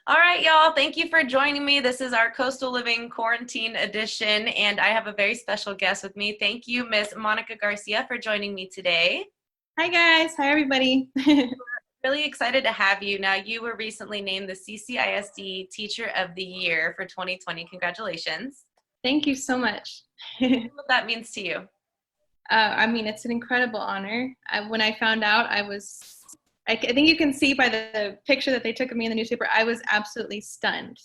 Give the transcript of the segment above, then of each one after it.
All right, y'all. Thank you for joining me. This is our Coastal Living Quarantine Edition, and I have a very special guest with me. Thank you, Miss Monica Garcia, for joining me today. Hi, guys. Hi, everybody. Really excited to have you. Now, you were recently named the CCISD Teacher of the Year for 2020. Congratulations. Thank you so much. What that means to you. It's an incredible honor. When I found out, I think you can see by the picture that they took of me in the newspaper, I was absolutely stunned.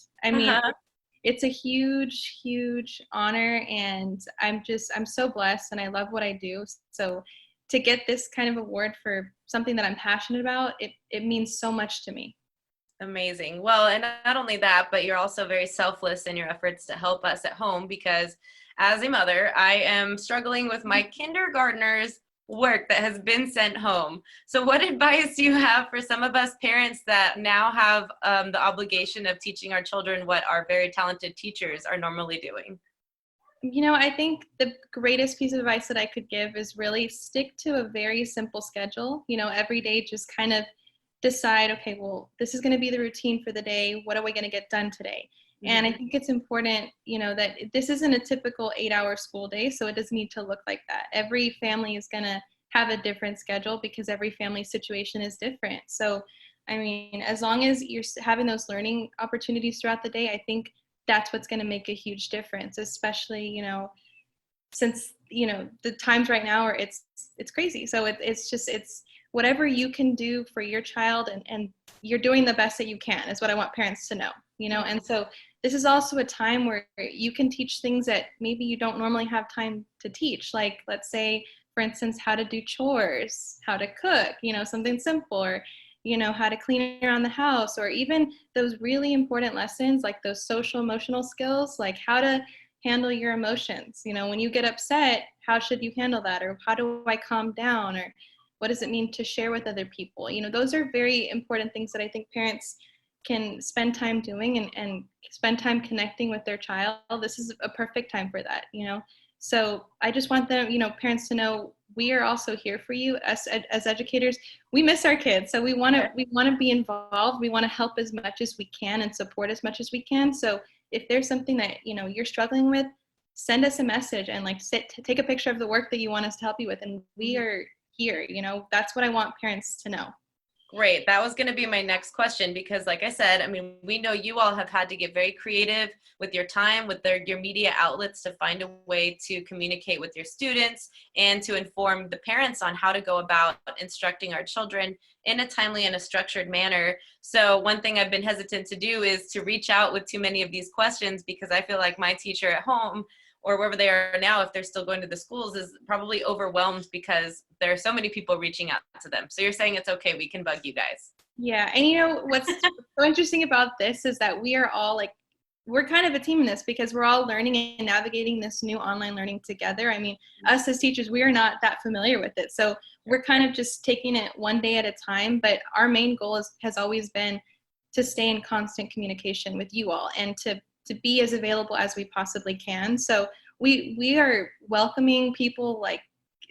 It's a huge, huge honor, and I'm so blessed, and I love what I do. So to get this kind of award for something that I'm passionate about, it means so much to me. Amazing. Well, and not only that, but you're also very selfless in your efforts to help us at home, because as a mother, I am struggling with my kindergartner's work that has been sent home. So what advice do you have for some of us parents that now have the obligation of teaching our children what our very talented teachers are normally doing? I think the greatest piece of advice that I could give is really stick to a very simple schedule. Every day just kind of decide, okay, well, this is going to be the routine for the day. What are we going to get done today? Mm-hmm. And I think it's important, that this isn't a typical 8-hour school day, so it doesn't need to look like that. Every family is going to have a different schedule because every family situation is different. So, as long as you're having those learning opportunities throughout the day, I think that's what's going to make a huge difference, especially, since, the times right now are, it's crazy. So it's whatever you can do for your child, and you're doing the best that you can is what I want parents to know, and so this is also a time where you can teach things that maybe you don't normally have time to teach. Like, let's say, for instance, how to do chores, how to cook, something simple, or how to clean around the house, or even those really important lessons like those social emotional skills, like how to handle your emotions. When you get upset, how should you handle that? Or how do I calm down? Or what does it mean to share with other people? Those are very important things that I think parents can spend time doing, and spend time connecting with their child. This is a perfect time for that, So I just want them, parents to know we are also here for you. As educators, we miss our kids. So we want to be involved. We want to help as much as we can and support as much as we can. So if there's something that, you're struggling with, send us a message and take a picture of the work that you want us to help you with. And we are here, that's what I want parents to know. Great. That was going to be my next question, because like I said, we know you all have had to get very creative with your time, with your media outlets, to find a way to communicate with your students and to inform the parents on how to go about instructing our children in a timely and a structured manner. So one thing I've been hesitant to do is to reach out with too many of these questions, because I feel like my teacher at home, or wherever they are now, if they're still going to the schools, is probably overwhelmed because there are so many people reaching out to them. So you're saying it's okay, we can bug you guys. Yeah, and what's so interesting about this is that we are all we're kind of a team in this, because we're all learning and navigating this new online learning together. Us as teachers, we are not that familiar with it. So we're kind of just taking it one day at a time, but our main goal has always been to stay in constant communication with you all, and to be as available as we possibly can. So we are welcoming people,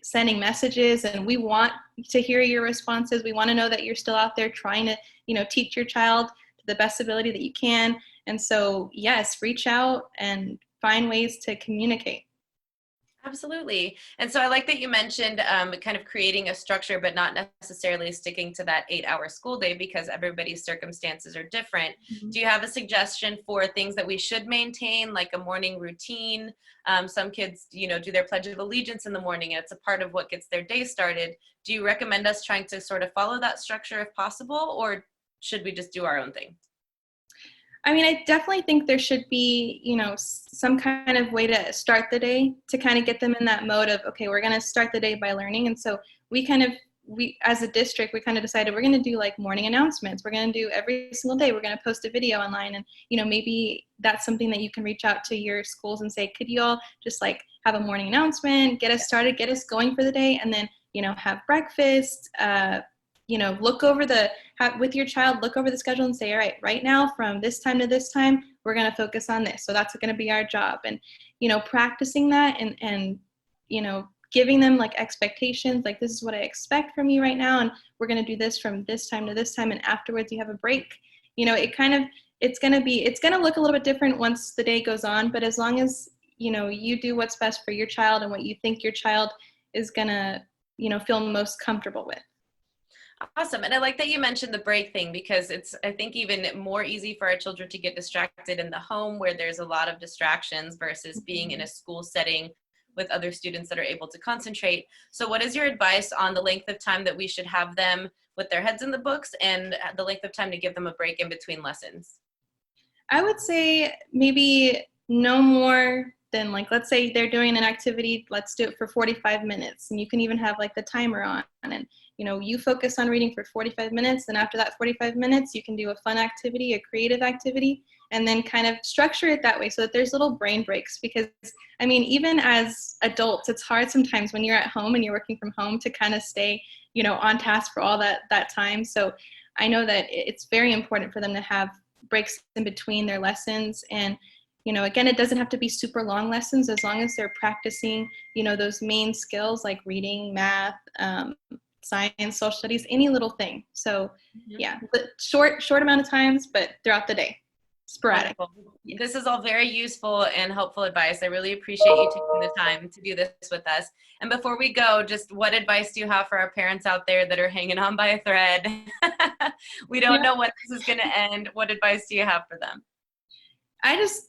sending messages, and we want to hear your responses. We want to know that you're still out there trying to, teach your child to the best ability that you can. And so, yes, reach out and find ways to communicate. Absolutely. And so I like that you mentioned kind of creating a structure, but not necessarily sticking to that 8-hour school day, because everybody's circumstances are different. Mm-hmm. Do you have a suggestion for things that we should maintain, like a morning routine? Some kids, do their Pledge of Allegiance in the morning, and it's a part of what gets their day started. Do you recommend us trying to sort of follow that structure if possible, or should we just do our own thing? I definitely think there should be, some kind of way to start the day, to kind of get them in that mode of, okay, we're going to start the day by learning. And so we as a district, we kind of decided we're going to do morning announcements. We're going to do every single day. We're going to post a video online, and, maybe that's something that you can reach out to your schools and say, could you all just have a morning announcement, get us started, get us going for the day, and then, have breakfast, look over with your child, look over the schedule and say, all right now from this time to this time, we're going to focus on this. So that's going to be our job. And, practicing that and giving them expectations, this is what I expect from you right now. And we're going to do this from this time to this time. And afterwards you have a break. It kind of it's going to look a little bit different once the day goes on, but as long as, you do what's best for your child and what you think your child is going to, feel most comfortable with. Awesome. And I like that you mentioned the break thing, because it's, I think, even more easy for our children to get distracted in the home where there's a lot of distractions versus being in a school setting with other students that are able to concentrate. So what is your advice on the length of time that we should have them with their heads in the books and the length of time to give them a break in between lessons? I would say maybe no more than, like, let's say they're doing an activity, let's do it for 45 minutes. And you can even have like the timer on, and, you focus on reading for 45 minutes. And after that 45 minutes, you can do a fun activity, a creative activity, and then kind of structure it that way so that there's little brain breaks. Because, even as adults, it's hard sometimes when you're at home and you're working from home to kind of stay, on task for all that time. So I know that it's very important for them to have breaks in between their lessons. And again, it doesn't have to be super long lessons, as long as they're practicing those main skills like reading, math, science, social studies, any little thing. So yeah, but short amount of times, but throughout the day, sporadic. Yes. This is all very useful and helpful advice. I really appreciate you taking the time to do this with us. And before we go, just what advice do you have for our parents out there that are hanging on by a thread? We don't know when this is going to end. What advice do you have for them? I just,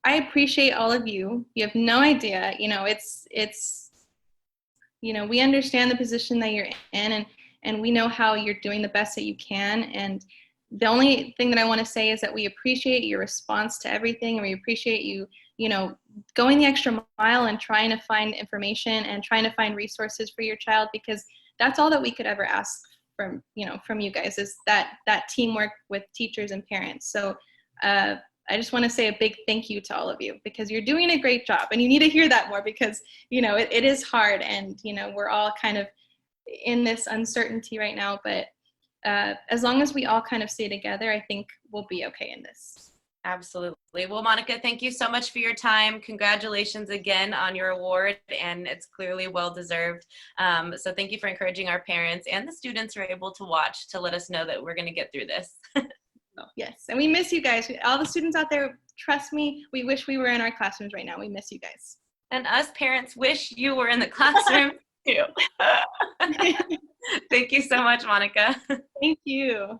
I appreciate all of you. You have no idea, it's, we understand the position that you're in, and we know how you're doing the best that you can. And the only thing that I want to say is that we appreciate your response to everything, and we appreciate you, going the extra mile and trying to find information and trying to find resources for your child, because that's all that we could ever ask from you guys, is that teamwork with teachers and parents. So, I just want to say a big thank you to all of you, because you're doing a great job, and you need to hear that more, because, it is hard, and, we're all kind of in this uncertainty right now, but as long as we all kind of stay together, I think we'll be okay in this. Absolutely. Well, Monica, thank you so much for your time. Congratulations again on your award, and it's clearly well-deserved. So thank you for encouraging our parents and the students who are able to watch to let us know that we're going to get through this. Yes, and we miss you guys. All the students out there, trust me, we wish we were in our classrooms right now. We miss you guys. And us parents wish you were in the classroom too. Thank you so much, Monica. Thank you.